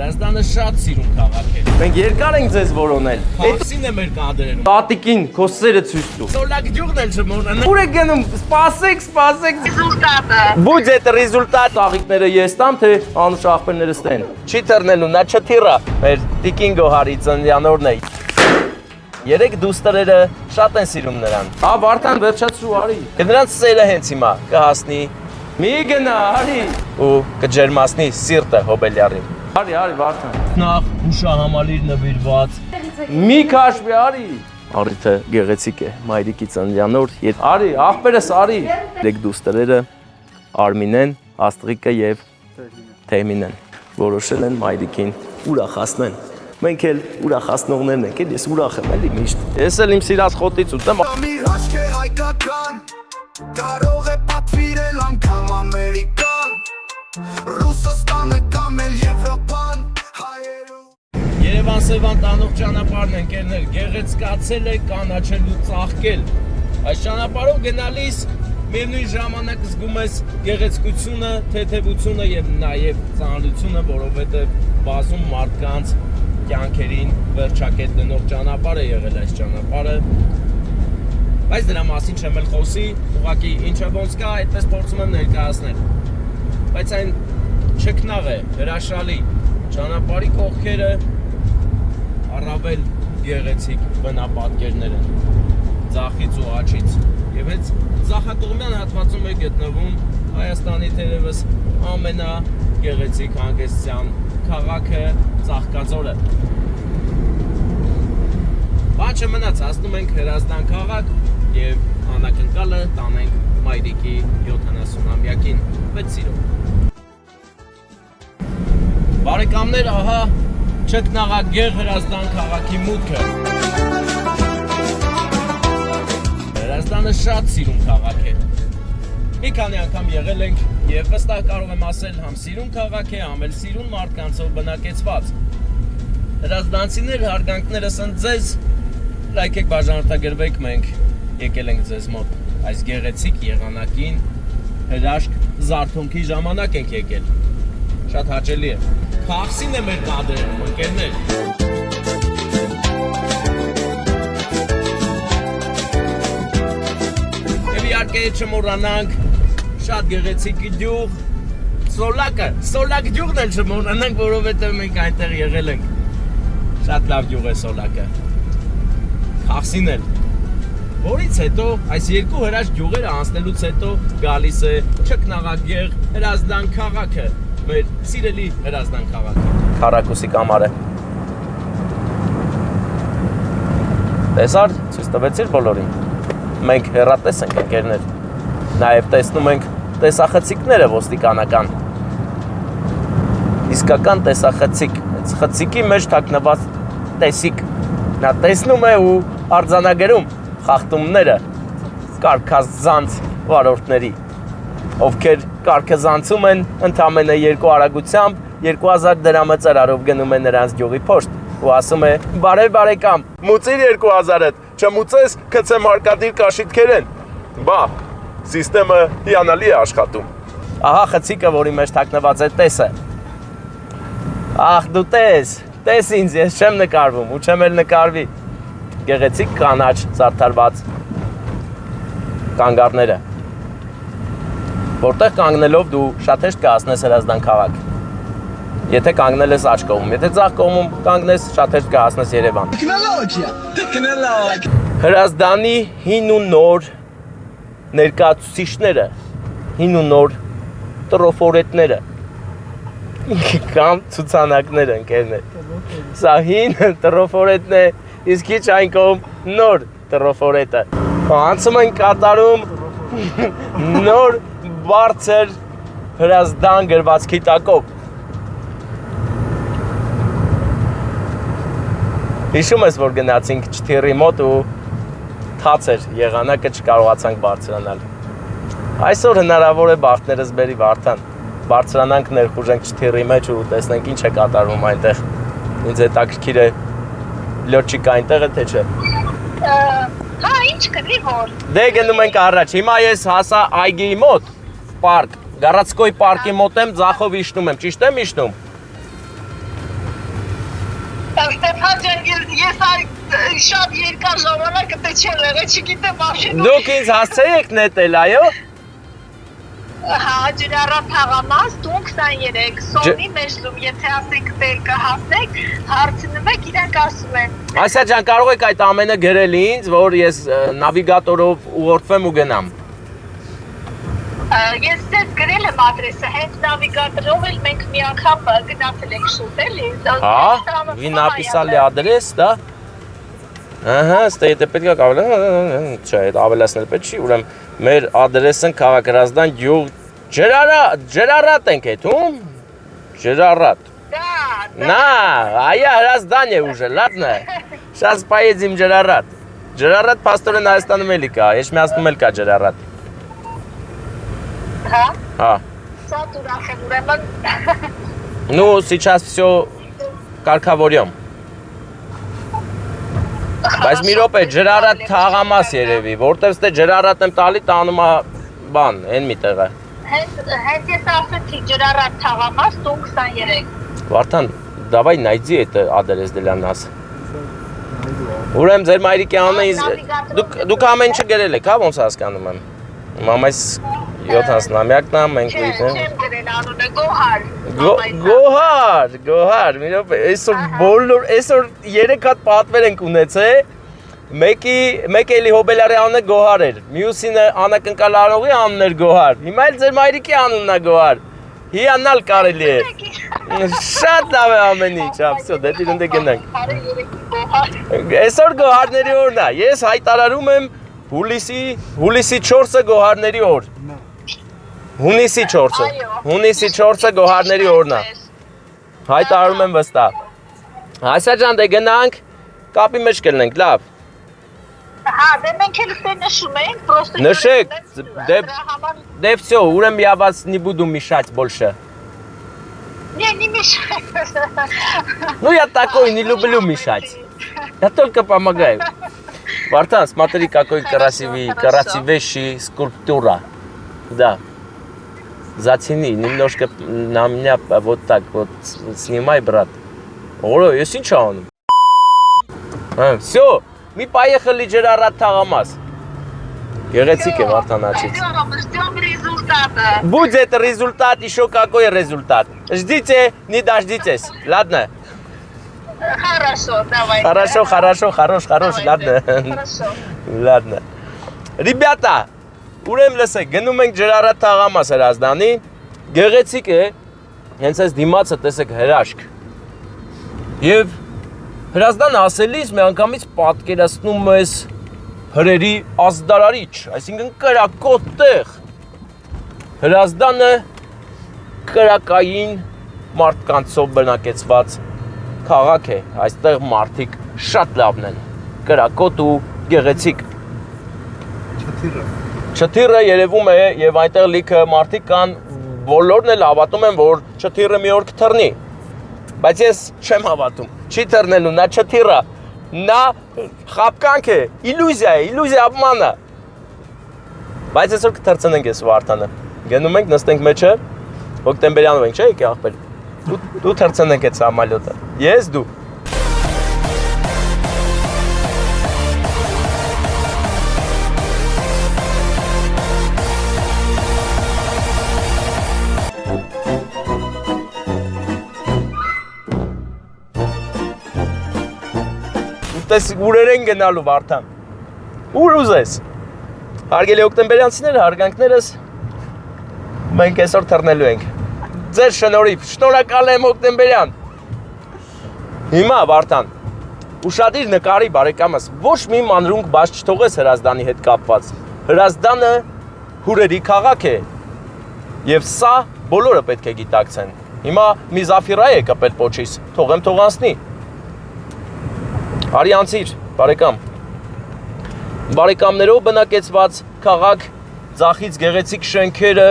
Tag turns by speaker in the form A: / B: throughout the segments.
A: Հրազդանը շատ սիրուն քաղաք է։
B: Մենք երկար ենք ձեզ որոնել։
A: Փարսին է մեր կադրերում։
B: Տատիկին քո սերը ցույց տու։
A: Սոլակ ջուղն էլ չմոռանա։
B: Ուր է գնում։ Սպասեք։
C: Ռեզուլտատը։
B: Բուջետ ռեզուլտատ աղիքները ես տամ, թե անուշ աղբերները ստեն։ Չի թռնելու, նա չթիռա։ Մեր տիկին Գոհարի ծննդյանորն է։ Երեք դուստերերը շատ են սիրում նրան։ Ա Վարդան վերջացրու արի։ Եվ նրանց սերը հենց հիմա կհասնի։ Մի գնա, արի։ Ու կջերմացնի սիրտը հոբելյարին։ Արի Վարդան։
A: Նախ հուշահամալիր նվիրված։
B: Մի քաշվի արի։ Առիթը գեղեցիկ է, մայրիկի ծննդյանոր։ Արի, աղբերս արի։ Երեք դուստերերը Արմինեն, Աստղիկը եւ Թեհմինեն որոշել են մայրիկին ուրախացնեն։ Մենք էլ ուրախացնողներն ենք, ես ուրախ եմ էլի միշտ։ Ես էլ իմ սիրած խոտից ուտեմ։
D: Կարող է պատվիրել անգամ Ամերիկան, Ռուսաստանը կամ էլ Եվրոպան, հայերու։
A: Երևան-Սևան տանող ճանապարհն ընկերներ գեղեցկացել է, կանաչելու ծաղկել։ Այս ճանապարհով գնալիս միևնույն ժամանակ զգում ես գեղեցկությունը, թեթևությունը եւ նաեւ ծանրությունը, որովհետեւ բազում մարդկանց կյանքերին վերջակետ դնող ճանապարհ է եղել այս ճանապարհը։ Բայց դրա մասին չեմ էլ խոսի, ուղղակի ինչը ոնց կա, այդպես փորձում եմ ներկայացնել։ Բայց այն չքնաղ է, հրաշալի, ճանապարհի կողքերը առավել գեղեցիկ բնապատկերներ են, ձախից ու աջից։ Եվ հենց ձախատուղմյան հատվածում է գտնվում Հայաստանի թերևս ամենագեղեցիկ հանգստյան քաղաքը Ծաղկաձորը։ Բան չմնաց, հասնում ենք Հրազդան քաղաք եւ անակնկալը տանենք մայրիկի 70-ամյակին մեծ սիրով։ Բարեկամներ, ահա չքնաղագեղ Հրազդան քաղաքի մուտքը։ Հրազդանը շատ սիրուն քաղաք է։ Մի քանի անգամ եղել ենք եւ վստահ կարող եմ ասել, համ սիրուն քաղաք է, համ էլ սիրուն մարդկանցով բնակեցված։ Հրազդանցիներ, հարգանքներս ընդ ձեզ, լայքեք, բաժանորդագրվեք, մենք եկել ենք ձեզ մոտ այս գեղեցիկ եղանակին, հրաշք զարթոնքի ժամանակ ենք եկել։ Շատ հաճելի է։ Փախսին է մեր կադրերում, ընկերներ։ Եվ իհարկե չմոռանանք շատ գեղեցիկ գյուղ, Սոլակ գյուղն էլ չմոռանանք, որովհետև մենք այնտեղ եղել ենք։ Շատ լավ գյուղ է Սոլակը։ Փախսին էլ։ Որից հետո այս երկու հրաշք գյուղերը անցնելուց հետո գալիս է չքնաղագեղ Հրազդան քաղաքը, մեր սիրելի Հրազդան քաղաքը։ Քառակուսի կամարը։ Տեսար, ցույց տվեցիր բոլորին։ Մենք հեռատես ենք, ընկերներ։ Նաև տեսնում ենք տեսախցիկները ոստիկանական։ Իսկական տեսախցիկ, խցիկի մեջ թաքնված տեսիկ։ Նա տեսնում է ու արձանագրում խախտումները կարգազանց վարորդների, ովքեր կարգազանցում են ընդամենը 2 արագությամբ 2000 դրամը ծրարով գնում է նրանց գյուղի փոշտ ու ասում է բարեկամ, մուծիր 2000-ըդ, չմուծես գցեմ հարկադիր կաշիթքերեն։ Բա, սիստեմը հիանալի է աշխատում։ Ահա խցիկը, որի մեջ թաքնված է տեսը։ Ախ դու տես ինձ, ես չեմ նկարվում ու չեմ էլ նկարվի։ Գեղեցիկ կանաչ զարդարված կանգառները, որտեղ կանգնելով դու շատ հեշտ կհասնես Հրազդան քաղաք։ Եթե կանգնել ես աջ կողմում, եթե ձախ կողմում կանգնես, շատ հեշտ կհասնես Երևան։ Տեխնոլոգիա։ Հրազդանի հին ու նոր ներկայացուցիչները, հին ու նոր տրոֆորետները կամ ցուցանակները, ընկերներ։ Սա հին տրոֆորետն է, իսկ քիչ այն կողմ նոր տրոֆորետը։ Անցում են կատարում նոր բարձր Հրազդան գրվածքի տակով։ Հիշում ես, որ գնացինք Չթիռի մոտ ու թաց էր եղանակը, չկարողացանք բարձրանալ։ Այսօր հնարավոր է բախտներս բերի Վարդան։ Բարձրանանք, ներխուժենք Չթիռի մեջ ու տեսնենք ինչ է կատարվում այնտեղ։ Ինձ հետաքրքիր է լոջիկա այնտեղ է թե չէ։
C: Հա, ինչ կդի որ։
B: Դե գնում ենք առաջ։ Հիմա ես հասա այգիի մոտ, պարկ, Գառացկոյի պարկի մոտ եմ, ձախով իջնում եմ, ճիշտ եմ իջնում։
C: Ստեփան ջան, ես շատ երկար ժամանակ դեչել եղել, չգիտեմ машину։
B: Դուք ինձ հասցեիք նետել, այո։
C: Հա, ջրառատ թաղամաս, դու 23, սովի մեջլում, եթե ասեք դեր կհասնեք, հարցնում եք, իրանք ասում են։
B: Ասա ջան, կարող եք այդ ամենը գրել ինձ, որ ես նավիգատորով ուղղորդվեմ ու գնամ։
C: Ես ձեզ գրել եմ ադրեսը, հենց նավիգատորով էլ մենք մի անգամ գնացել ենք շուտ էլի։
B: Ահա, вы написали адрес, да? Ահա, ստե պետք է կավելան, չէ, այդ ավելացնել պետք չի, ուրեմն մեր ադրեսն քաղաք Հրազդան գյուղ Ջրառատ ենք այդում։ Ջրառատ։
C: Да,
B: На, а я Հրազդան է ուժը, ладно? Сейчас поедем в Ջրառատ։ Ջրառատ пасторեն Հայաստանում էլի կա, Էջմիածնում էլ կա Ջրառատ։
C: հա,
B: Հա։
C: շատ ուրախ եմ, ուրեմն
B: Ну, сейчас всё կարգավորյամ։ Բայց մի րոպե, Ջրառատ թաղամաս երևի, որտեվ ստե Ջրառատ եմ տալի տանում է բան, այն մի տեղը։
C: Հենց ես ասեցի ջրառատ թաղամաս, դու 23։
B: Վարդան, давай найди это адрес для нас։ Ուրեմն ձեր մայրիկի անունը ինձ դուք ամեն ինչը գրել եք, հա, ոնց հասկանում եմ։ Մամայս 70-ամյակն է, մենք
C: Չեմ գրել անունը,
B: Գոհար, մի րոպե, այսօր բոլոր, այսօր 3 հատ պատվեր ենք ունեցել։ Մեկ էլի Հոբելյարի անունը Գոհար էր, մյուսինը անակնկալարողի անունն էր Գոհար, հիմա էլ ձեր մայրիկի անունն է Գոհար, հիանալ կարելի է, շատ լավ է ամեն ինչ, всё, դե դիրնդե գնանք, այսօր Գոհարների օրն է, ես հայտարարում եմ հուլիսի 4-ը Գոհարների օր, հունիսի 4-ը Գոհարների օրն է, հայտարարում եմ վստահ, Ասա ջան դե գնանք, կապի մեջ կլնենք, լավ
C: Հա, դե մենք էլ ստե նշում ենք, պրոստը
B: Նշեք, դե всё, ուրեմն я вас не буду мешать больше.
C: Не мешай.
B: Ну я такой не люблю мешать. Я только помогаю. Вартан, смотри, какой красивейший скульптура. Да. Зацени, немножко на меня вот так вот снимай, брат. Ой, ես ինչ անում։ Всё, мы поехали Ջրառատ թաղամաս։ Գեղեցիկ է Վարդանացից։
C: Ждем результата.
B: Будет результат, еще какой результат. Ждите, не дождитесь. Ладно?
C: Хорошо, давай.
B: Хорошо, ладно.
C: Хорошо.
B: Ладно. Ребята, ուրեմն լսեք, գնում ենք Ջրառատ թաղամաս Հրազդանի։ Գեղեցիկ է, հենց այս դիմացը տեսեք հրաշք։ Եվ Հրազդանը ասելիս մի անգամից պատկերացնում ես հրերի ազդարարիչ, այսինքն կրակոտ տեղ։ Հրազդանը կրակային մարդկանցով բնակեցված քաղաք է, այստեղ մարդիկ շատ լավն են, կրակոտ ու գեղեցիկ։ Չթիրը երևում է եւ այնտեղ լիքը մարդիկ կան, բոլորն էլ հավատում են, որ չթիրը մի օր կթռնի։ Բայց ես չեմ հավատում, չի թռնելու, նա չթիրը, նա խապկանք է, իլյուզիա, ապման է։ Բայց այսօր կթռցնենք ես Վարդանը, գնում ենք, նստենք մեջը, հոկտեմբերյանով ենք, չէ՞ եկի աղբեր, դու թռցնենք այդ սամալյոտը, ես դու։ Տես ուրեր են գնալու Վարդան, ուր ուզես, հարգելի հոկտեմբերյանցիները, հարգանքներս, մենք այսօր թռնելու ենք, ձեր շնորհիվ, շնորհակալ եմ հոկտեմբերյան, հիմա Վարդան, ուշադիր նկարի բարեկամս, ոչ մի մանրունք բաց չթողես Հրազդանի հետ կապված, Հրազդանը հուրերի քաղաք է, և սա բոլորը պետք է գիտակցեն, հիմա մի զաֆիրա է կպել պոչիս, թողեմ թողանցնի, Արի անցիր, բարեկամ, բարեկամներով բնակեցված քաղաք, ձախից գեղեցիկ շենքերը,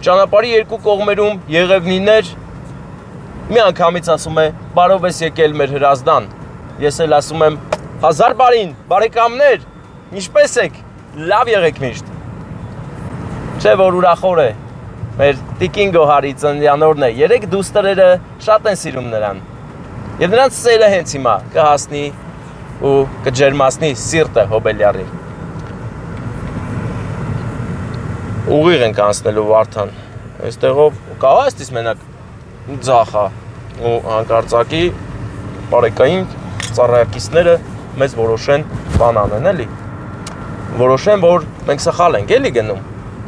B: ճանապարհի երկու կողմերում եղևնիներ, մի անգամից ասում է, բարով ես եկել մեր Հրազդան, ես էլ ասում եմ, հազար բարին, բարեկամներ, ինչպես եք, լավ եղեք միշտ, չէ որ ուրախոր է, մեր տիկին Գոհարի ծննդյան օրն է, երեք դուստրերը շատ են սիրում նրան, Եվ նրանց սերը հենց հիմա կհասնի ու կջերմացնի սիրտը Հոբելյարի։ Ուղիղ ենք անցնելու Վարդան։ Այստեղով կա այստիս մենակ ձախա ու հանկարծակի բարեկային ծառայակիցները մեզ որոշեն բան անեն, էլի։ Որոշեն, որ մենք սխալ ենք, էլի գնում։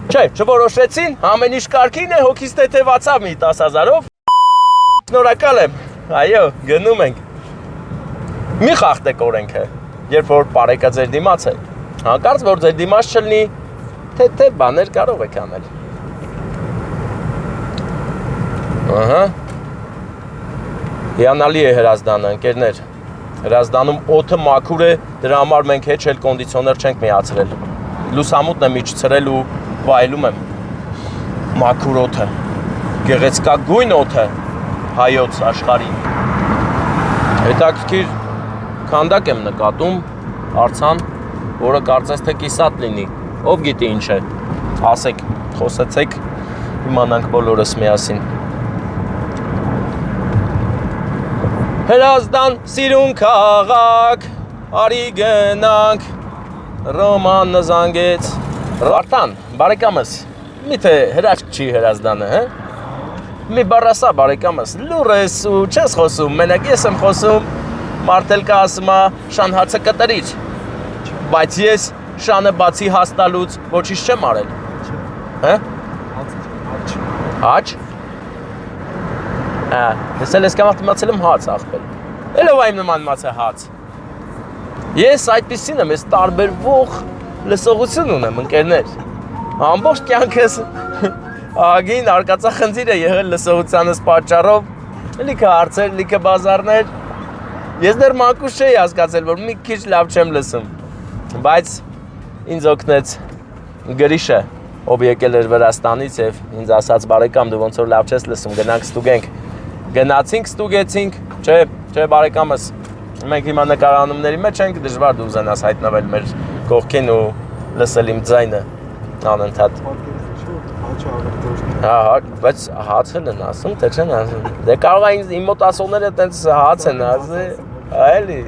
B: Չէ, չորոշեցին, ամեն ինչ կարգին է, հոգիս թեթևացավ մի 10,000-ով։ Շնորհակալ եմ։ Այո, գնում ենք։ Մի խախտեք օրենքը, երբ որ բարեկա ձեր դիմաց է։ Հանկարծ որ ձեր դիմաց չլինի, թեթև բաներ կարող եք անել։ Ահա։ Հիանալի է Հրազդանը, ընկերներ։ Հրազդանում օդը մաքուր է, դրա համար մենք հեչ էլ կոնդիցիոներ չենք միացրել։ Լուսամուտն եմ իջցրել ու վայելում եմ մաքուր օդը։ Գեղեցկագույն օդը հայոց աշխարհի։ Հետաքրքիր քանդակ եմ նկատում, արցան, որը կարծես թե կիսատ լինի։ Ով գիտի ինչ է։ Ասեք, խոսեցեք, իմանանք բոլորս միասին։ Հրազդան սիրուն քաղաք, արի գնանք, Ռոմանը զանգեց։ Վարդան, բարեկամս, միթե հրաշք չի Հրազդանը, հա։ Մի բառասա բարեկամս, լուր ես ու չես խոսում, մենակ ես եմ խոսում, մարդել կա ասում է շան հացը կտրիր, բայց ես շանը բացի հաստալուց ոչինչ չեմ արել, հա? Հաչ? Ես էլ ես կամախ դիմացել եմ հաց աղբել, էլով այմ նման մացը հաց, ես այդպիսին եմ, ես տարբերվող լսողություն ունեմ, ընկերներ, ամբողջ կյանքս ագին արկածախնդիր է եղել լսողությանս պատճառով, լիքը հարցեր, լիքը բազարներ, ես դեռ մանկուց չէի հասկացել, որ մի քիչ լավ չեմ լսում, բայց ինձ օգնեց Գրիշը, ով եկել էր Վրաստանից և ինձ ասաց բարեկամ դու ոնց որ լավ չես լսում, գնանք ստուգենք, գնացինք, ստուգեցինք, չէ բարեկամս, մենք հիմա նկարանումների մեջ ենք, դժվար դու ուզենաս հայտնվել մեր կողքին ու լսել իմ ձայնը անընդհատ։ Հա, բայց հացը են ասում, թե չեն ասում։ Դե կարող է իմ մոտ ասողները տենց հաց են ասել, այլի,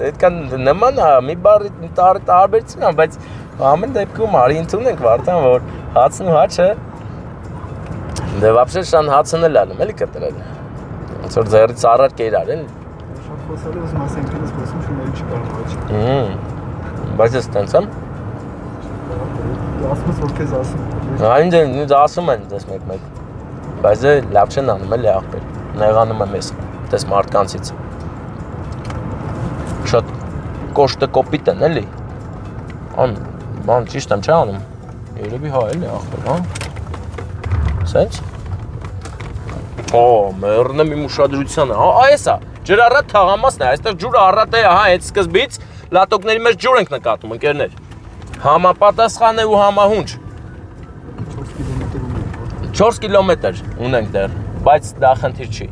B: այդքան նման է, մի բառի տարբերություն է, բայց ամեն դեպքում արի ընդունենք Վարդան, որ հացն ու հաչը դե վաբշե շան հացն էլ ալում, էլի կտրել։ Ոնց որ ձեռից առար կերար, էլի։ Շատ խոսալի ուզում ասենք, ինձ խոսում շուների չկարում հաչ։ Բայց ես տենց եմ։ Ասում ես, որ քեզ ասում։ Ինձ ասում են դες մեկ, բայց լավ չեն անում էլի աղբեր, նեղանում եմ ես, դες մարդկանցից։ Շատ կոշտը կոպիտ են էլի, բան ճիշտ եմ չէ անում, երևի հա էլի աղբեր, հա, սենց։ Մերն եմ իմ ուշադրությանը, այս է, ջրառատ թաղամասն է, այստեղ ջուրը առատ է, հա, այդ սկզբից լատոկների մեջ ջուր ենք նկատում, ընկերներ, համապատասխան է ու համահունչ։ 4 կիլոմետր ունենք դեռ, բայց դա խնդիր չի։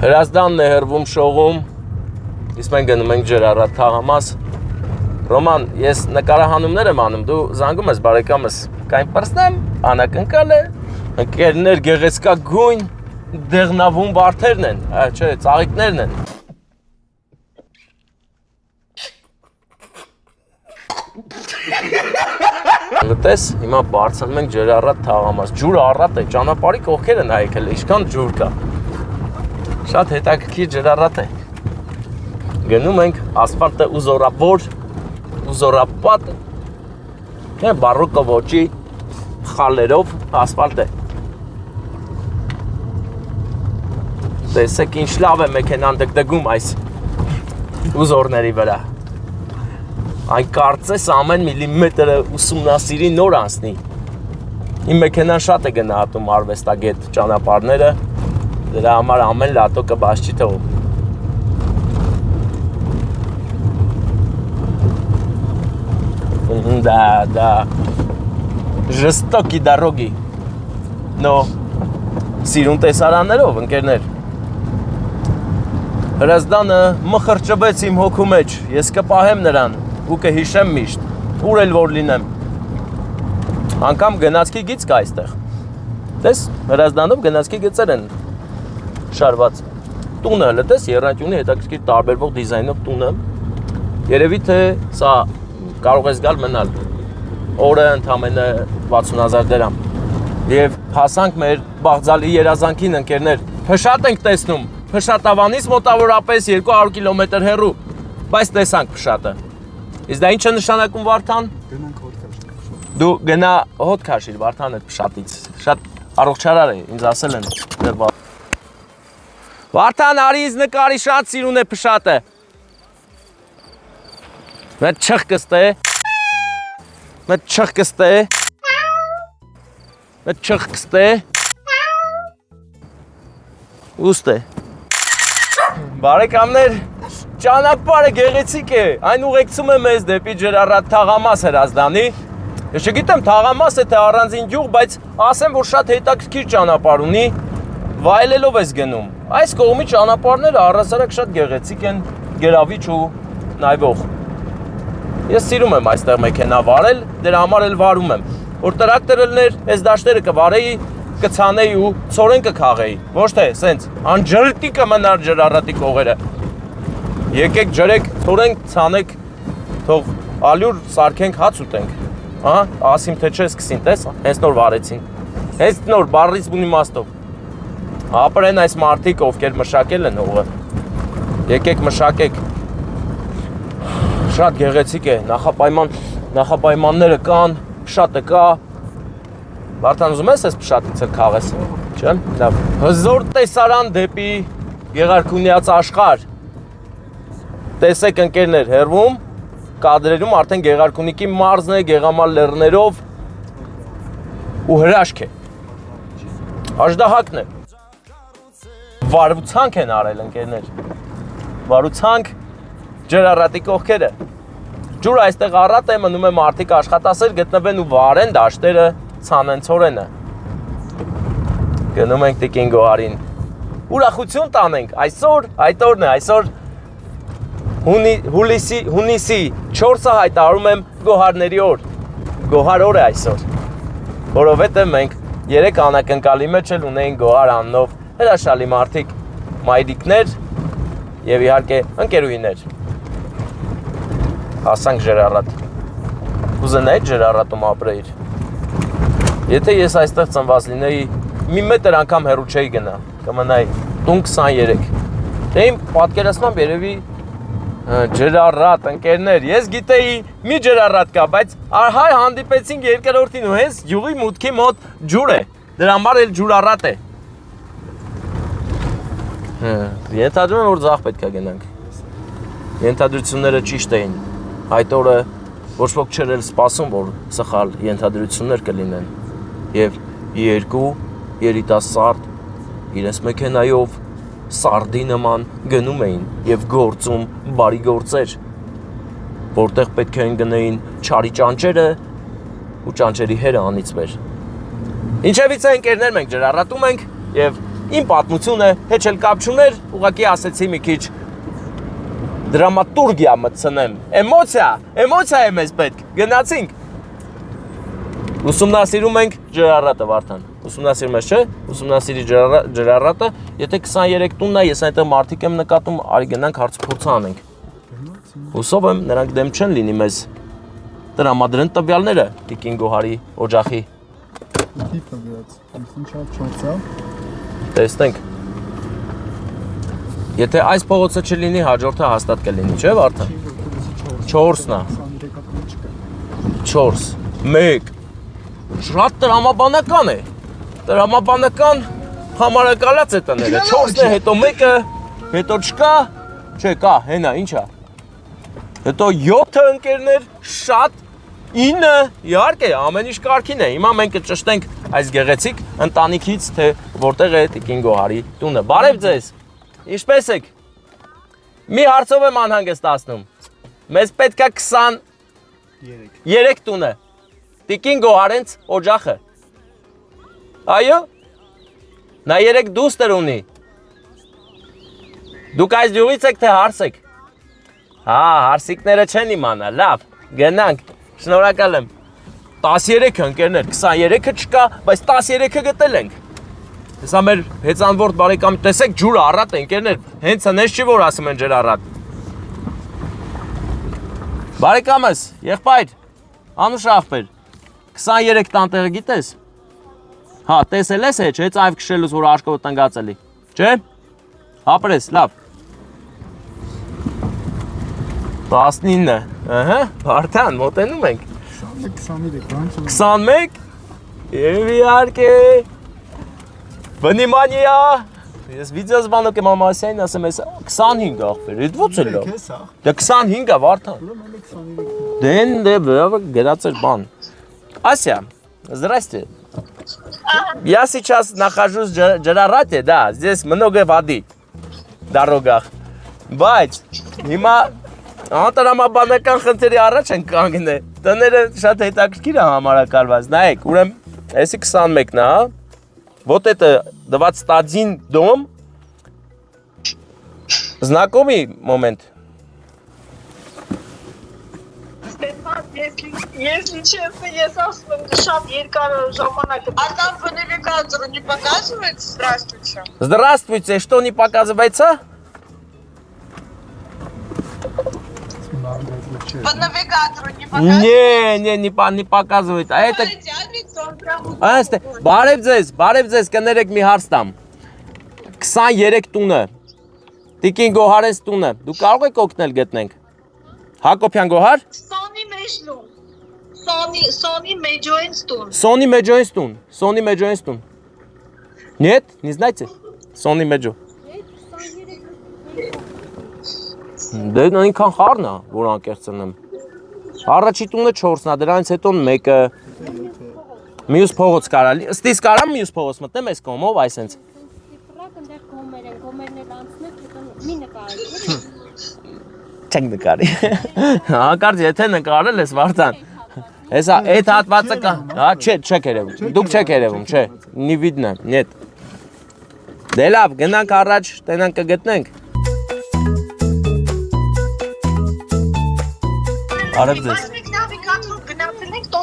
B: Հրազդանն է հրվում շողում, իսկ մենք գնում ենք ջրառատ թաղամաս։ Ռոման, ես նկարահանումներ եմ անում, դու զանգում ես բարեկամս, կային պրսնեմ, անակնկալ է, ընկերներ գեղեցկագույն դեղնավուն վարդերն են, չէ, ծաղիկներն են։ Լտես, հիմա բարձանում ենք ջրառատ թաղամաս, ջուրը առատ է, ճանապարհի կողքեր են հայքել, ինչքան ջուր կա, շատ հետաքրքիր ջրառատ է, գնում ենք, ասֆալտը ուզորավոր, ուզորապատ, բարոկո ոճի խալերով ասֆալտ է, տեսեք ինչ լավ է մեքենան դգդգում այս ուզորների վրա, այն կարծես ամեն միլիմետրը ուսումնասիրի նոր անցնի։ Իմ մեքենան շատ է գնահատում արվեստագետ ճանապարհները, դրա համար ամեն լատոկը բաց չի թողում։ Да, ժստոկի դարոգի, նո, սիրուն տեսարաններով, ընկերներ։ Հրազդանը մխրճվեց իմ հոգու մեջ, ես կպահեմ նրան, ու կհիշեմ միշտ, ուր էլ որ լինեմ։ Անգամ գնացքի գիծ կա այստեղ։ Տես, Հրազդանով գնացքի գծեր են շարված։ Տունը հələ տես երրանկյունի հետաքրքիր տարբերվող դիզայնով տունը։ Երևի թե սա կարող ես գալ մնալ օրը ընդամենը 60,000 դրամ։ Եվ հասանք մեր Բաղձալի երազանքին ընկերներ։ Փշատ ենք տեսնում։ Փշատավանից մոտավորապես 200 կիլոմետր հեռու, բայց տեսանք Փշատը։ Իսկ դա ինչ է նշանակում Վարդան։ Դու գնա հոտ քաշիր Վարդան այդ Փշատից։ Շատ առողջարար է, ինձ ասել են։ Վարդան արի ինձ նկարի, շատ սիրուն է Փշատը։ Մեծ չխկստե։ Մեծ չխկստե։ Մեծ չխկստե։ Ուստե։ Բարեկամներ, ճանապարհը գեղեցիկ է, այն ուղեկցում է մեզ դեպի Ջրառատ թաղամաս Հրազդանի։ Ես չգիտեմ թաղամաս է թե առանձին գյուղ, բայց ասեմ, որ շատ հետաքրքիր ճանապարհ ունի, վայելելով ես գնում։ Այս կողմի ճանապարհները առհասարակ շատ գեղեցիկ են, գերավիճ ու նայվող։ Ես սիրում եմ այստեղ մեքենա վարել, դրա համար էլ վարում եմ։ Որ տրակտորը լներ, այս դաշտերը կվարեի, կցանեի ու ցորեն կքաղեի։ Ոչ թե, սենց, անջրտի կմնար Ջրառատի կողերը։ Եկեք ջրեք, ցորենք, ցանեք, թող ալյուր սարքենք, հաց ուտենք։ Ահա, ասիմ թե չէ, սկսին, տես, հենց նոր վարեցին։ Հենց նոր բառից բուն իմաստով։ Ապրեն այս մարդիկ, ովքեր մշակել են հողը։ Եկեք մշակեք։ Շատ գեղեցիկ է, նախապայմանները կան, Փշատը կա։ Վարդան ուզում ես Փշատից էլ քաղես, չէ՞։ Լավ։ Հզոր տեսարան դեպի Գեղարքունյաց աշխարհ։ Տեսեք ընկերներ, հերվում կադրերում արդեն Գեղարքունիքի մարզն է Գեղամալ լեռներով ու հրաշք է։ Աժդահակն է։ Վարուցանք են արել ընկերներ։ Վարուցանք Ջրառատի կողքերը։ Ջուրը այստեղ առատ է, մնում է մարդիկ աշխատասեր գտնվեն ու վարեն դաշտերը, ցանեն ցորենը։ Գնում ենք Տիկին Գոհարին։ Ուրախություն տանենք, այսօր, այդ օրն է, այսօր հունիսի 4-ը հայտարարում եմ Գոհարների օր։ Գոհար օր է այսօր։ Որովհետև մենք 3 անակնկալի մեջ էլ ունեին Գոհար անունով հրաշալի մարդիկ, մայրիկներ եւ իհարկե ընկերուհիներ։ Հասանք Ջրառատ։ Կուզենայի Ջրառատում ապրեիր։ Եթե ես այստեղ ծնված լինեի, մի մետր անգամ հեռու չէի գնա, կմնայի տուն 23։ Դե իմ պատկերացմամբ երևի Ջրառատ, ընկերներ, ես գիտեի մի Ջրառատ կա, բայց հայ հանդիպեցինք երկրորդին ու հենց յուղի մուտքի մոտ ջուր է, դրա համար էլ Ջուրառատ է։ Ենթադրում եմ, որ ձախ պետք է գնանք։ Ենթադրությունները ճիշտ էին։ Այդ օրը ոչ ոք չէր էլ սպասում, որ սխալ ենթադրություններ կլինեն։ Եվ երկու երիտասարդ իրենց մեքենայով սարդի նման գնում էին եւ գործում բարի գործեր, որտեղ պետք է գնային չարի ճանճերը ու ճանճերի հերը անիծվեր։ Ինչևից է ընկերներ, մենք Ջրառատում ենք եւ իմ պատմությունը հեչ էլ կապ չուներ, ուղղակի ասեցի մի քիչ դրամատուրգիա մտցնեմ, էմոցիա է մեզ պետք, գնացինք։ Ուսումնասիրում ենք Ջրառատը, Վարդան, ուսումնասիրում ես, չէ՞, ուսումնասիրի Ջրառատը, եթե 23 տունն է, ես այնտեղ մարդիկ եմ նկատում, արի գնանք հարցփորձ անենք։ Հուսով եմ, նրանք դեմ չեն լինի մեզ տրամադրեն տվյալները Տիկին Գոհարի օջախի։ Տեսնենք։ Եթե այս փողոցը չլինի, հաջորդը հաստատ կլինի, չէ՞ Վարդան։ 4-ն է։ 4, 1։ Շատ տրամաբանական է։ Տրամաբանական համարակալած է տները։ 4-ն է, հետո 1-ը, հետո չկա, չէ, կա, հենա, ի՞նչ է։ Հետո 7 ընկերներ, շատ 9, իհարկե, ամեն ինչ կարգին է։ Հիմա մենք կճշտենք այս գեղեցիկ ընտանիքից, թե որտեղ է Տիկին Գոհարի տունը։ Բարև ձեզ։ Ինչպես եք։ Մի հարցով եմ անհանգստացնում։ Մեզ պետք է 23 տունը։ Տիկին Գոհարենց օջախը։ Այո։ Նա 3 դուստր ունի։ Դուք այս յուղից եք թե հարս եք։ Հա, հարսիկները չեն իմանա, լավ, գնանք, շնորհակալ եմ։ 13 ընկերներ, 23-ը չկա, բայց 13-ը գտել ենք։ Հեսա մեր հեծանվորդ բարեկամ, տեսեք ջուրը առատ ընկերներ, հենց հնես չի որ ասում են ջր առատ։ Բարեկամս, եղբայր, Անուշ աղբեր, 23 տանտեղը գիտես։ Հա, տեսել ես հեչ, հեց այվ քշելուց որ աշկովը տնգացելի, չէ։ Հապրես, լավ։ 19, ըհը, Վարդան, մոտենում ենք։
E: 23,
B: 21, եւ իհարկե, վնիմանիա, ես վիդեոս բանոք եմ ամասային ասեմ ես 25 աղբեր, իդ ո՞ց է լավ։ Դա 25-ա, Վարդան։ Դեն դե գրած էր բան։ Ася, здрасте. Я сейчас нахожусь в Джарарате, да, здесь много воды в дорогах. Բայց հիմա անտրամաբանական խնդրի առաջ են կանգնել։ Տները շատ հետաքրքիր է համարակալված։ Նայեք, ուրեմն, էսի 21-ն է, հա։ Вот это 21 дом. Знакомый момент?
C: Если честно, ես ասում եմ շատ երկար ժամանակ։ А там по навигатору не показывает «Здравствуйте»?
B: Здравствуйте, что не показывается?
C: По навигатору не показывает?
B: Не показывает. А это...
C: Адрес, он прям...
B: Բարև ձեզ, կներեք մի հարց տամ։ 23 տունը, Տիկին Գոհարես տունը, դու կարող եք օգնել գտնենք։ Հակոբյան Գոհար?
C: Սոնի Մեջլուն։ Sony Մեջոյնստուն։
B: Sony Մեջոյնստուն, Sony Մեջոյնստուն։ Нет, не знаете? Sony Մեջո։ Դե այնքան խառն է, որ անկեղծ եմ։ Առաջի տունը 4-ն է, դրանից հետո 1-ը։ Մյուս փողոց կարա։ Ստից կարամ մյուս փողոց մտնեմ այս կողմով, այսենց։ Չենք նկարի։ Հանկարծ եթե նկարել ես Վարդան։ Հեսա այդ հատվածը կա։ Հա, չեք երևում։ Դուք չեք երևում, չէ։ Не видно, нет։ Դե լավ, գնանք առաջ, տենանք կգտնենք։ Արև ձեզ։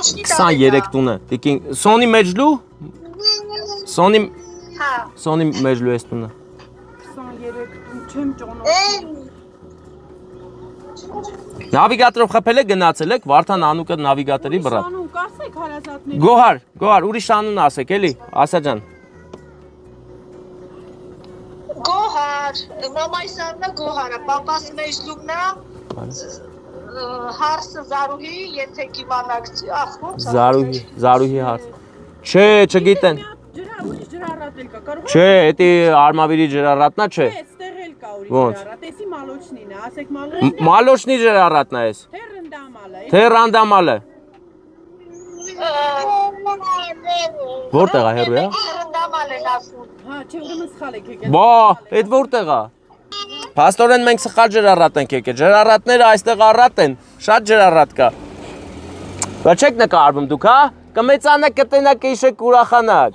B: 23 տունը, Տիկին, Sony Մեջլու։ Sony Մեջլու ես տունը։
E: 23 չեմ ճանաչում։
B: Նավիգատորով խփել եք գնացել եք, Վարդան Անուկը նավիգատորի բռա։
E: Անուն կարծեք հարազատների։
B: Գոհար, ուրիշ անուն ասեք, էլի, Ասա ջան։
C: Գոհար, մամայիս անունը Գոհար է, պապաս Մեջլումն է, հարսը Զարուհի, եթե կիմանաք,
B: Զարուհի հարց։ Չէ, չգիտեն։
E: Ջրառատ էլ կա, կարող է։
B: Չէ, էդի արմավիրի ջրառատնա չէ։
E: Այստեղ էլ կա ուրիշ ջրառատ, էսի մալոչնին է, ասեք մալոչնին։
B: Մալոչնի ջրառատնա էս։
E: Թե ռնդամալը։
B: Թե ռանդամալը։ Որտեղ է հերո է։
C: Ռնդամալ են ասում։
E: Հա, չէ, ուրեմն սխալ եք եկել։
B: Բա, այդ որտեղ է։ Փաստորեն մենք սխալ ջրառատ ենք եկել։ Ջրառատները այստեղ առատ են, շատ ջրառատ կա։ Բա չեք նկարվում դուք, հա։ Կմեծանաք կտենաք իշեք ուրախանաք։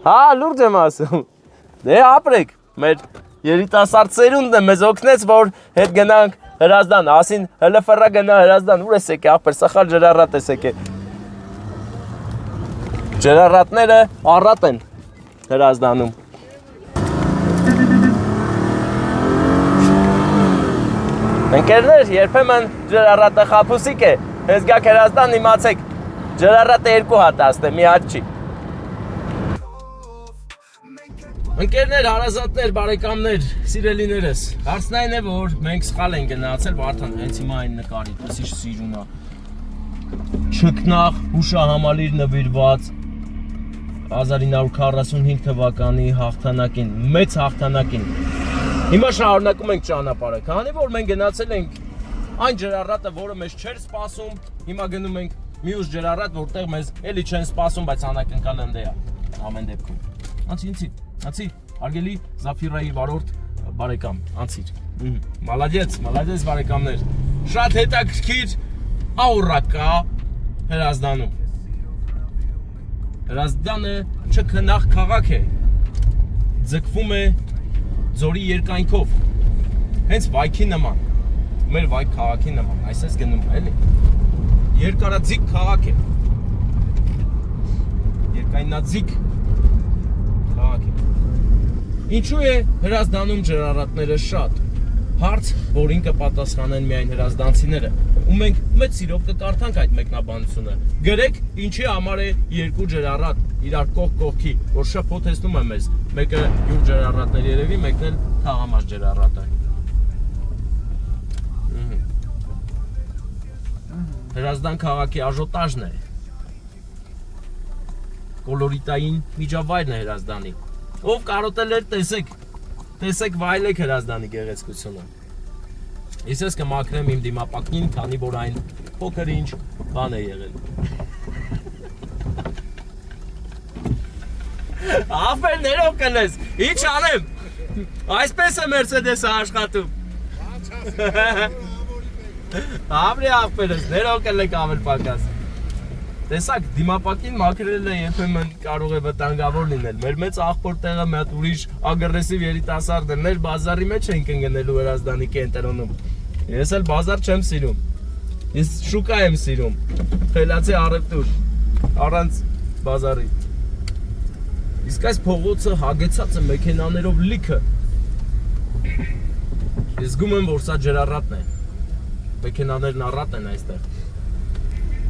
B: Հա, լուրջ եմ ասում։ Դե ապրեք, մեր երիտասարդ սերունդն է մեզ օգնեց, որ հետ գնանք Հրազդան, ասին հլֆռա գնա Հրազդան, ուր ես եկե, աղբեր, սխալ ջրառատ ես եկե։ Ջրառատները առատ են Հրազդանում։ Ընկերներ, երբեմն ջրառատը խափուսիկ է, հենց գաք Հրազդան իմացեք, ջրառատը 2 հատ աստ է, մի հատ չի։ Ընկերներ, հարազատներ, բարեկամներ, սիրելիներս, հարցն այն է, որ մենք սխալ ենք գնացել, Վարդան, հենց հիմա այն նկարի, տեսիշ սիրուն է։ Չքնախ հուշահամալիր նվիրված 1945 թվականի հաղթանակին, մեծ հաղթանակին։ Հիմա շարունակում ենք ճանապարհը, քանի որ մենք գնացել ենք այն ջրառատը, որը մեզ չէր սպասում, հիմա գնում ենք մյուս ջրառատ, որտեղ մեզ էլի չեն սպասում, բայց անակնկալ ընդ է ամեն դեպքում։ Անցի, արգելի Զաֆիրայի վարորդ բարեկամ, անցիր։ Մալադեց բարեկամներ։ Շատ հետաքրքիր աուրա կա Հրազդանում։ Հրազդանը չքնախ քաղաք է։ Ձգվում է ձորի երկայնքով։ Հենց վայքի նման։ Մեր վայք քաղաքի նման, այսպես գնում է, էլի։ Երկարաձիգ քաղաք է։ Երկայնաձիգ
A: Քաղաքի։ Ինչու է Հրազդանում ջրառատները շատ։ Հարց, որին կպատասխանեն միայն հրազդանցիները։ Ու մենք մեծ սիրով կկարդանք այդ մեկնաբանությունը։ Գրեք, ինչի համար է երկու ջրառատ իրար կողք կողքի, որ շփոթեցնում է մեզ։ Մեկը յուր ջրառատներ երևի, մեկն էլ թաղամաս ջրառատը։ Հրազդան քաղաքի աժոտաժն է։ Կոլորիտային միջավայրն է Հրազդանի։ Ով կարոտել էր, տեսեք վայելեք Հրազդանի գեղեցկությունը։ Ես ես կմաքրեմ իմ դիմապակին, քանի որ այն փոքր ինչ բան է եղել։ Ախպեր ներով կնես, ինչ անեմ, այսպես է Մերսեդեսը աշխատում։ Ապրի ախպերս, ներով կնեք ավել պակաս։ Տեսակ, դիմապակին մաքրելն է երբեմն կարող է վտանգավոր լինել։ Մեր մեծ աղբոր տեղը մի հատ ուրիշ ագրեսիվ երիտասարդներ բազարի մեջ են կընկնելու Հրազդանի կենտրոնում։ Ես էլ բազար չեմ սիրում։ Ես շուկա եմ սիրում։ Խելացի առևտուր, առանց բազարի։ Իսկ այս փողոցը հագեցած է մեքենաներով լիքը։ Ես զգում եմ, որ սա ջրառատն է։ Մեքենաներն առատ են այստեղ։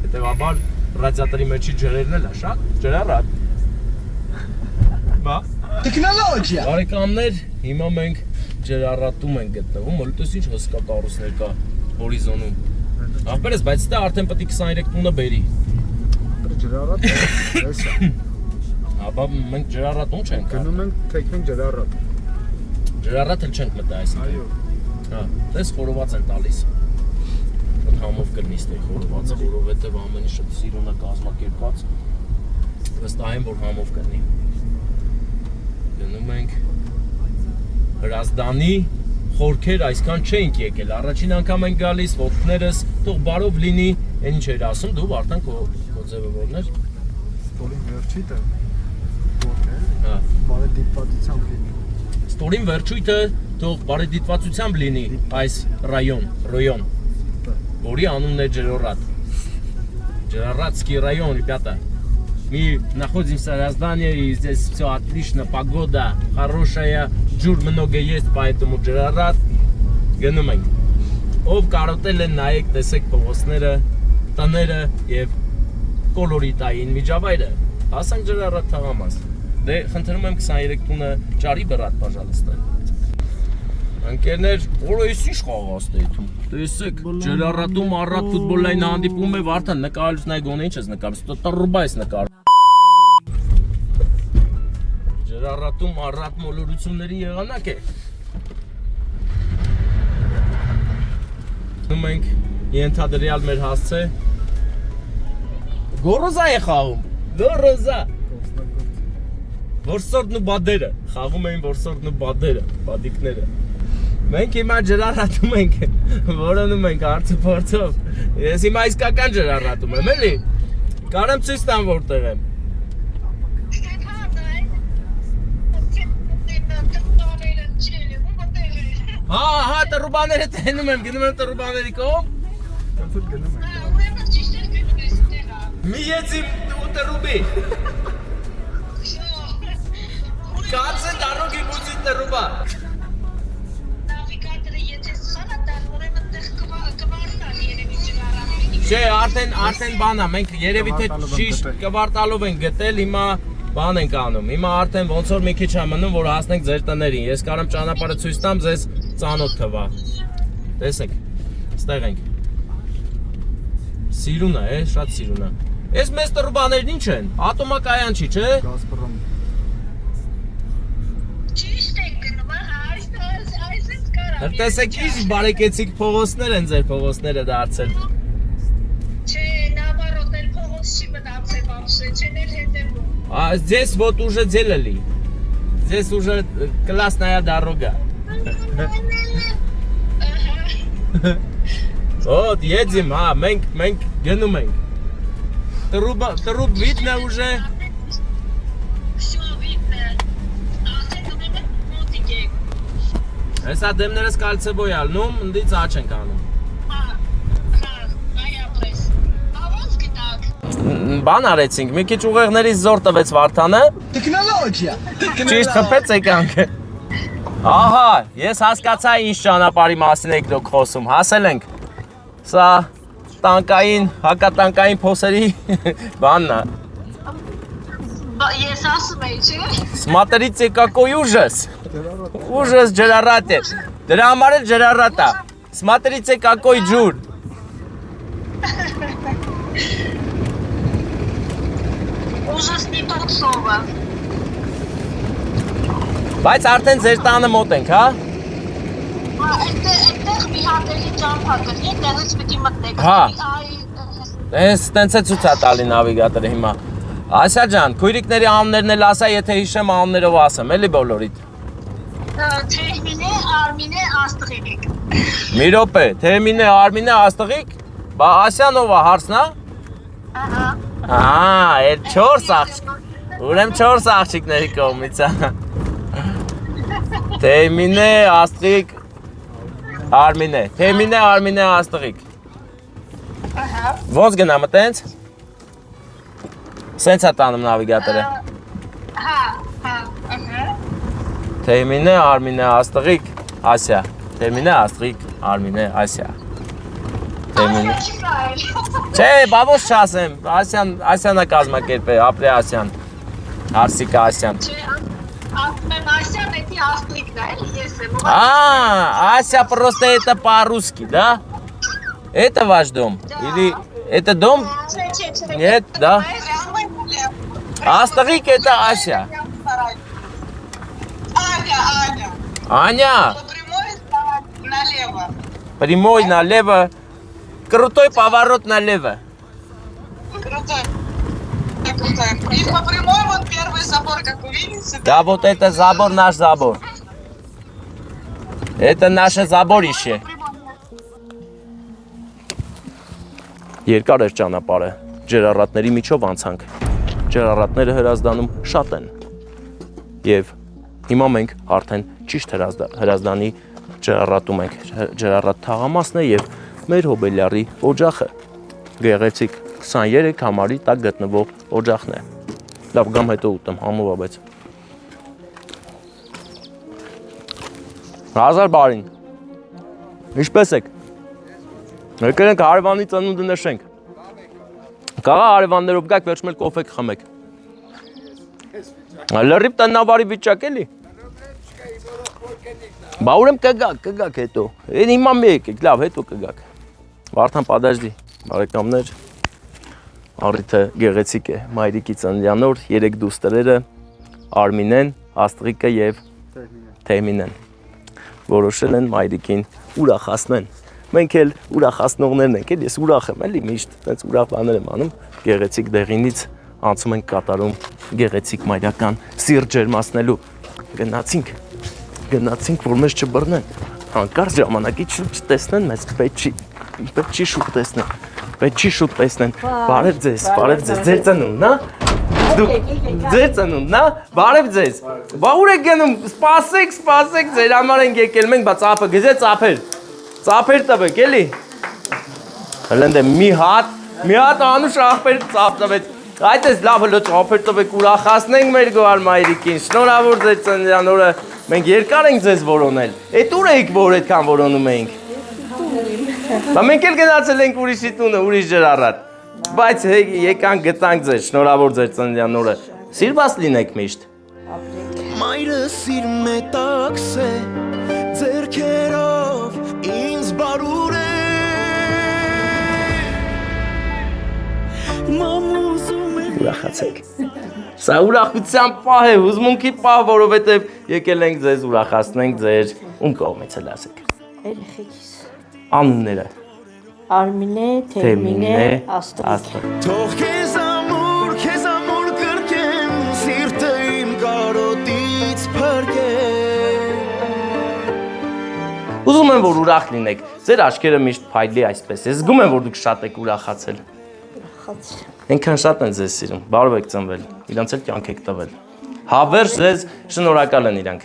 A: Հետևաբար ռադիատորի մեջի ջրերն էլ է շատ ջրառատ։ Բա։
D: Տեխնոլոգիա։
A: Բարեկամներ, հիմա մենք ջրառատում ենք գտնվում, մոլտոս ինչ հսկա կառույցներ կա հորիզոնում։ Ախպերս, բայց դա արդեն պետք է 23 տունը բերի։
F: Ջրառատ է, էսա։
A: Աբա մենք ջրառատում չենք։
F: Գնում ենք թեքնիկ ջրառատ։
A: Ջրառատ էլ չենք մտա այսինքն։
F: Այո։
A: Հա, տես խորոված են տալիս։ Շատ համով կրնի ստեղ խորովածը, որովհետև ամենի շատ սիրուն է կազմակերպված։ Վստահ եմ, որ համով կրնի։ Գնում ենք Հրազդանի խորքեր այսքան չենք եկել։ Առաջին անգամ ենք գալիս, ոտքներս թող բարով լինի, այն ինչ էր ասում, դու արդեն քո ձևը որն էր։
F: Ստորին վերջիթը որտե՞ղ։
A: Հա։
F: Բարեդիտվածությամբ լինի։
A: Ստորին վերջույթը թող բարեդիտվածությամբ լինի այս ռայոն, որի անունն է Ջրառատ։ Ջրառатский район, ребята. Мы находимся в Рязани, и здесь все отлично, погода хорошая, ջուր много есть, поэтому Ջրառատ գնում ենք։ Ով կարոտել են նայեք, տեսեք փողոցները, տները եւ կոլորիտային միջավայրը։ Հասանք Ջրառատ թաղամաս։ Դե խնդրում եմ 23 տունը ճարի բռատ, пожалуйста։ Ընկերներ, որը էս ինչ խաղացտ է իթում։ Տեսեք, Ջրառատում առատ ֆուտբոլային հանդիպում է, Վարդան նկարելուց նայ գոնե ինչ ես նկարում, տրուբա ես նկարում։ Ջրառատում առատ մոլորությունների եղանակ է։ Դնում ենք ենթադրյալ մեր հասցե։ Գորոզա է խաղում, գորոզա։ Որսորդն ու բադերը, խաղում էին որսորդն ու բադերը, բադիկները։ Մենք հիմա ջրառատում ենք, որոնում ենք հարցը փորձով։ Ես հիմա իսկական ջրառատում եմ, էլի։ Կարեմ ցույց տամ որտեղ եմ։ Հա, տրուբաները տենում եմ, գնում եմ տրուբաների կողմ։
F: Ոնց գնում ենք։
A: Մի եծիմ ու տրուբի։ Կացը դարոգի բուծի տրուբա։ Չէ, արդեն բանա, մենք երևի թե ճիշտ կվարտալով ենք գտել, հիմա բան ենք անում, հիմա արդեն ոնց որ մի քիչ է մնում, որ հասնենք ձեր տներին, ես կարամ ճանապարհը ցույց տամ, ձեզ ծանոթ թվա, տեսեք, ստեղ ենք, սիրուն է, շատ սիրուն է, ես մեզ տրուբաներն ինչ են, ատոմակայան չի, չէ?
F: Գազպրոմ։
C: Ճիշտ եք գնում, այս կարամ։
A: Տեսեք ինչ բարեկեցիկ փողոցներ են ձեր փողոցները դարձել։
C: Չէ, նավարոտ էլ փողոց չի մնացել բամսը, չեն էլ հետևում։
A: Здесь вот уже делали. Здесь уже классная дорога. Вот, едем, մենք գնում ենք։ Труб видно уже.
C: Всё видно.
A: Հեսա դեմներս կալցեբոյ ալնում, ընդից աչ ենք անում։ Բան արեցինք, մի քիչ ուղեղներից զոր տվեց Վարդանը։
D: Տեխնոլոգիա։
B: Ճիշտ խփեց եկանք։ Ահա, ես հասկացա ինչ ճանապարհի մասին եք դուք խոսում, հասել ենք։ Սա տանկային, հակատանկային փոսերի բանն է։
C: Ես ասում էի, չէ՞։
B: Смотрите, какой ужас. Ужас ջրառատ է։ Դրա համար էլ ջրառատ է։ Смотрите, какой ջուր։
C: Ужас не тот слово.
B: Բայց արդեն ձեր տանը մոտ ենք, հա։
C: Այդտեղ մի հատ էլի ճամփա կգնի, այդտեղից պիտի մտնեք։
B: Հա։ Էս տենց է ցույց է տալի նավիգատորը հիմա։ Ասա ջան, քույրիկների անուններն էլ ասա, եթե հիշեմ անուններով ասեմ, էլի բոլորիդ։
C: Թեհմինե, Արմինե, Աստղիկ։
B: Մի րոպե, Թեմինե, Արմինե, Աստղիկ։ Բա Ասյանովա հարցնա։
C: Ահա։
B: Այդ 4 աղջիկ։ Ուրեմն 4 աղջիկների կողմից է։ Թեմինե, Աստղիկ, Արմինե։ Թեմինե, Արմինե, Աստղիկ։
C: Ահա։
B: Ոնց գնամ տենց։ Սենց է տանում նավիգատորը։
C: Հա, ահա։
B: Թեմինե, Արմինե, Աստղիկ, Ասիա։ Թեմինե, Աստղիկ, Արմինե, Ասիա։ Թեմինե։ Չէ, բա ոնց չասեմ։ Ասյանա կազմակերպ է, ապրե Ասյան։ Հարսիկա Ասյան։
C: Ասում Ասյան, էդի Աստղիկն է, ես եմ։
B: Ася просто это по-русски, да? Это ваш дом? Или это дом? Нет, да? Astղիկ это Ася. Аня.
C: Налево.
B: Прямой налево. Крутой поворот налево.
C: Крутой. И по прямой вот первый забор, как вы видите.
B: Да, вот это забор, наш забор. Это наше заборище. Երկար էր ճանապարհը, ջրառատների միջով անցանք։ Ջրառատները հրազդանում շատ են։ Եվ հիմա մենք արդեն ճիշտ հրազդանի ջրառատում ենք։ Ջրառատ թաղամասն է եւ մեր հոբելյարի օջախը։ Գեղեցիկ 23 համարի տակ գտնվող օջախն է։ Լավ, գամ հետո ուտեմ, համով է, բայց։ Հազար բարին։ Ինչպես եք։ Եկել ենք հարևանի ծնունդը նշենք։ Կաղա հարևաններով գաք, վերջում էլ կոֆե կխմեք։ Լրիվ տնավարի վիճակ էլի։ Բա ուրեմ կգաք հետո։ Էն հիմա մի եկեք, լավ, հետո կգաք։ Վարդան պատաժդի, բարեկամներ։ Առիթը գեղեցիկ է, մայրիկի ծննդյան օր, 3 դուստրերը, Արմինեն, Աստղիկը եւ Թեմինեն։ Որոշել են մայրիկին ուրախացնեն։ Մենք էլ ուրախացնողներն ենք, ես ուրախ եմ, էլի միշտ այդպես ուրախ բաներ եմ անում, գեղեցիկ դեղինից անցում ենք կատարում գեղեցիկ մայրական սիրտ ջերմացնելու։ Գնացինք, որ մեզ չբռնեն, հանկարծ ժամանակից շուտ չտեսնեն մեզ, պետք չի շուտ տեսնեն, բարև ձեզ, ձեր ծնունդն, հա, ձեր ծնունդն, հա, բարև ձեզ, բա ուր եք գնում, սպասեք, ձեր համար ենք եկել մենք, բա ծափը գզե ծափեր տվեք, էլի։ Հլենդ է մի հատ անուշ աղբեր ծափ տվեք, այդ ես լավ հլո ծափեր տվեք, ուրախացնենք մեր գոհար մայրիկին, շնորհավոր ձեր ծննդյան օրը, մենք երկար ենք ձեզ որոնել, էդ ուր էիք, որ այդքան որոնում էինք։ Բա մենք էլ գնացել ենք ուրիշի տունը, ուրիշ ջրառատ, բայց եկանք գտանք ձեզ, շնորհավոր ձեր ծննդյան օրը, սիրված լինեք միշտ։
D: Մայրը սիրում է տաքսե, ձերքերով ինձ բարուրե, մամուզում է
B: Ուրախացեք։ Սա ուրախության պահ է, հուզմունքի պահ, որովհետև եկել ենք ձեզ ուրախացնենք ձեր ում կողմից էլ ասեք։
G: Երեխեքիս։
B: Անունները։
G: Արմինե, Թեմինե, Աստղիկ։
D: Թող քեզ ամուր կրկեմ, սիրտը իմ կարոտից փրկեմ։
B: Ուզում եմ, որ ուրախ լինեք, ձեր աչքերը միշտ փայլի այսպես, ես զգում եմ, որ դուք շատ եք ուրախացել։ Ենքան շատ են ձեզ սիրում, բարով եք ծնվել, իրանց էլ կյանք եք տվել։ Հավերժ ձեզ շնորհակալ են իրանք։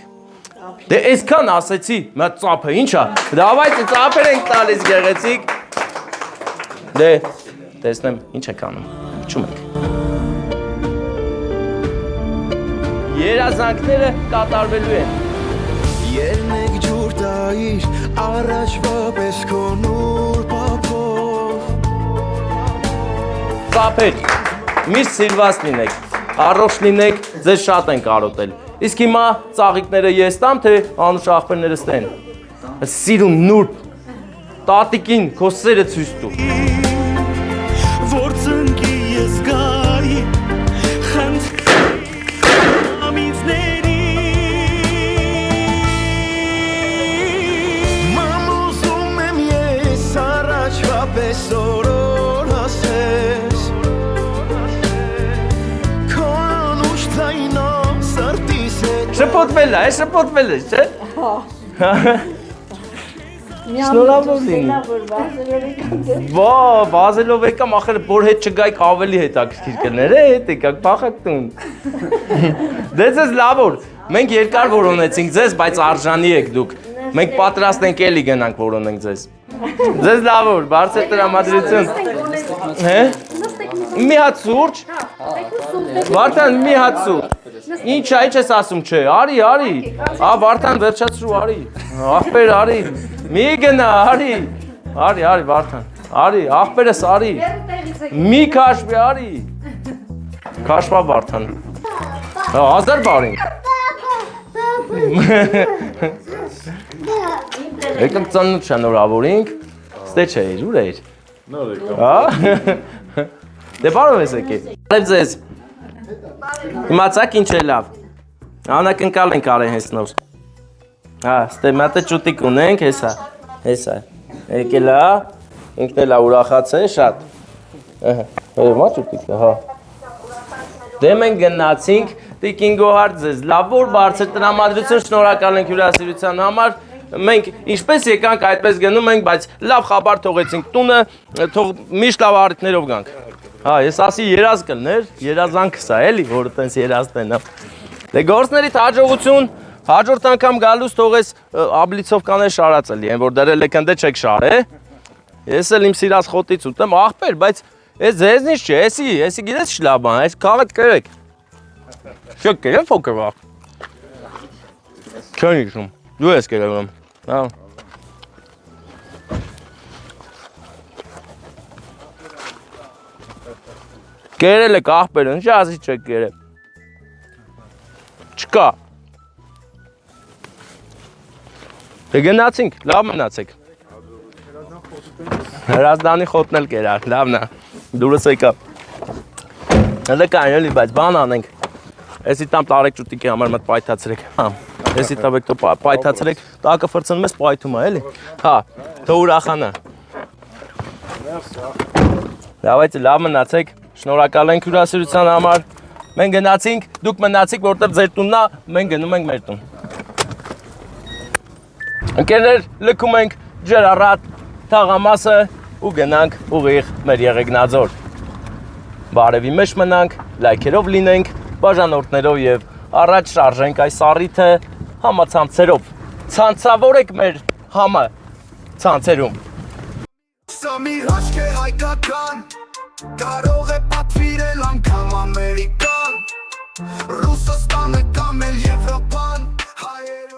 B: Դե այսքան ասեցի, մա ծափը ինչա, դավայց ծափեր ենք տալիս գեղեցիկ։ Դե տեսնեմ ինչ եք անում, չում եք։ երազանքները կատարվելու են։
D: Ելնեք ջուր տայիր առաջվա պես քո նոր պապով
B: Ծափեր, միշտ սիրված լինեք, առողջ լինեք, ձեզ շատ են կարոտել։ Իսկ հիմա ծաղիկները ես տամ, թե անուշ աղբերները ստեն։ Սիրուն նուրբ, տատիկին քո սերը ցույց տու։
D: Որ ծնկի ես գայի խնդրեմ ամիցների Մամուզում եմ ես առաջվա պես օրոր հասես Քո անուշ ձայնա սրտիս հետ
B: Շփոթվել է, շփոթվել է, չէ՞։ Շնորհավոր լինի։ Ո, վազելով եկամ, ախր որ հետ չգայք ավելի հետաքրքիր կներ, հետ եկաք փախակտուն։ Դե ձեզ լավոր, մենք երկար որոնեցինք ձեզ, բայց արժանի եք դուք։ Մենք պատրաստ ենք էլի գնանք որոնենք ձեզ։ Ձեզ լավոր, բարձր տրամադրություն։ Հե՞։ Մի հատ սուրճ։ Վարդան, մի հատ սուրճ։ Ինչ ես ասում, չէ, արի։ Վարդան, վերջացրու, արի։ Աղբեր, արի։ Մի գնա, արի, Վարդան, արի, աղբերս արի, մի քաշվի, արի, քաշվա Վարդան, ազար բարինք, եկակ ծանոտ շնորհավորինք, ստե չէիր, ուր էիր, նոր եկա, դե բարով ես եկի, արև ձեզ, իմացակ ինչ է լավ, անակնկալ ենք արեն հենց նոր, ստե մատը ճուտիկ ունենք, հեսա, եկել է, ինքն էլ է ուրախաց է շատ, մա ճուտիկը, հա, դե մենք գնացինք, տիկինգոհար ձեզ, լավոր բարձր տրամադրություն շնորհակալ ենք հյուրասիրության համար, մենք ինչպես եկանք այդպես գնում ենք, բայց լավ խաբար թողեցինք տունը, թող միշտ լավ առիթներով գանք, հա, ես ասի երազ կլներ, երազանքս է, էլի, որ տենց երազտեն, դե գործներիդ հաջողություն, հաջորդ անգամ գալուց թողես աբլիցով կաներ շարածելի, են որ դրել եք ընդե չեք շար, ես էլ իմ սիրած խոտից ուտեմ, աղբեր, բայց ես ձեզնից չէ, եսի գիտես չի լավ բան, ես քաղաք կերեք, չեք կերել փոքր վաղ, չեն իշխում, դու ես կերել եմ, կերել եք աղբեր, ինչ ասի չեք կերել, չկա, Դե գնացինք, լավ մնացեք։ Հրազդանի խոտն էլ կերար, լավն է, դուրս եկա։ Հələ կային էլի, բայց բան անենք։ Էսի տամ տարեք ճուտիկի համար մտ պայթացրեք, էսի տավեք տո պայթացրեք, տակը վրցնում ես պայթում է, էլի։ Հա, թո ուրախանա։ Լավ այցի, լավ մնացեք, շնորհակալ ենք հյուրասիրության համար։ Մենք գնացինք, դուք մնացիք, որտեղ ձեր տունն է, մենք գնում ենք մեր տուն։ Ընկերներ, լքում ենք ջրառատ թաղամասը ու գնանք ուղիղ մեր Եղեգնաձոր։ Բարևի մեջ մնանք, լայքերով լինենք, բաժանորդներով եւ առաջ շարժենք այս առիթը համացանցերով։ Ցանցավորեք մեր համը ցանցերում։
D: Սա մի հաշկ է հայկական, կարող է պատվիրել անգամ Ամերիկան, Ռուսաստանը կամ էլ Եվրոպան, հայերը